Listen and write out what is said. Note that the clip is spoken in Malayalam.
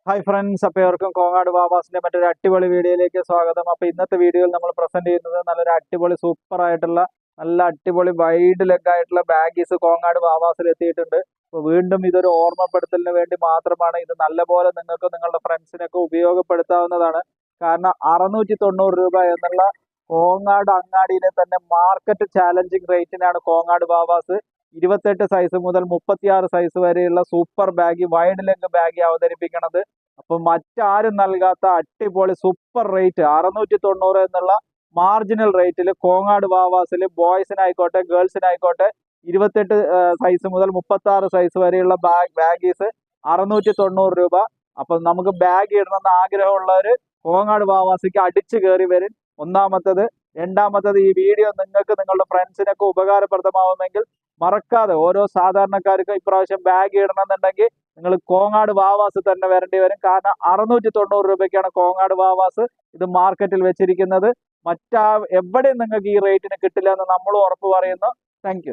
ഹായ് ഫ്രണ്ട്സ്, അപ്പോൾ ഇവർക്കും കോങ്ങാട് ബാബാസിന്റെ മറ്റൊരു അടിപൊളി വീഡിയോയിലേക്ക് സ്വാഗതം. അപ്പോൾ ഇന്നത്തെ വീഡിയോയിൽ നമ്മൾ പ്രസന്റ് ചെയ്യുന്നത് നല്ലൊരു അടിപൊളി സൂപ്പർ ആയിട്ടുള്ള നല്ല അടിപൊളി വൈഡ് ലെഗ് ആയിട്ടുള്ള ബാഗീസ് കോങ്ങാട് ബാബാസിൽ എത്തിയിട്ടുണ്ട്. അപ്പോൾ വീണ്ടും ഇതൊരു ഓർമ്മപ്പെടുത്തലിന് വേണ്ടി മാത്രമാണ്. ഇത് നല്ലപോലെ നിങ്ങൾക്ക് നിങ്ങളുടെ ഫ്രണ്ട്സിനൊക്കെ ഉപയോഗപ്പെടുത്താവുന്നതാണ്. കാരണം 690 രൂപ എന്നുള്ള കോങ്ങാട് അങ്ങാടിയിലെ തന്നെ മാർക്കറ്റ് ചാലഞ്ചിങ് റേറ്റിനാണ് കോങ്ങാട് ബാബാസ് 28 സൈസ് മുതൽ 36 സൈസ് വരെയുള്ള super bag wide leg bag അവതരിപ്പിക്കുന്നത്. അപ്പൊ മറ്റാരും നൽകാത്ത അടിപൊളി സൂപ്പർ റേറ്റ് 690 എന്നുള്ള മാർജിനൽ റേറ്റിൽ കോങ്ങാട് ബാബാസിൽ ബോയ്സിനായിക്കോട്ടെ ഗേൾസിനായിക്കോട്ടെ 28 സൈസ് മുതൽ 36 സൈസ് വരെയുള്ള ബാഗീസ് 690 രൂപ. അപ്പൊ നമുക്ക് ബാഗ് ഇടണമെന്ന് ആഗ്രഹമുള്ളവര് കോങ്ങാട് ബാബാസിക്ക് അടിച്ചു കയറി വരും. ഒന്നാമത്തത്. രണ്ടാമത്തത്, ഈ വീഡിയോ നിങ്ങൾക്ക് നിങ്ങളുടെ ഫ്രണ്ട്സിനൊക്കെ ഉപകാരപ്രദമാവുമെങ്കിൽ മറക്കാതെ ഓരോ സാധാരണക്കാർക്കും ഇപ്രാവശ്യം ബാഗ് ഇടണമെന്നുണ്ടെങ്കിൽ നിങ്ങൾ കോങ്ങാട് ബാബാസ് തന്നെ വരേണ്ടി വരും. കാരണം 690 രൂപയ്ക്കാണ് കോങ്ങാട് ബാബാസ് ഇത് മാർക്കറ്റിൽ വെച്ചിരിക്കുന്നത്. എവിടെയും നിങ്ങൾക്ക് ഈ റേറ്റിന് കിട്ടില്ല എന്ന് നമ്മൾ ഉറപ്പ് പറയുന്നു. താങ്ക്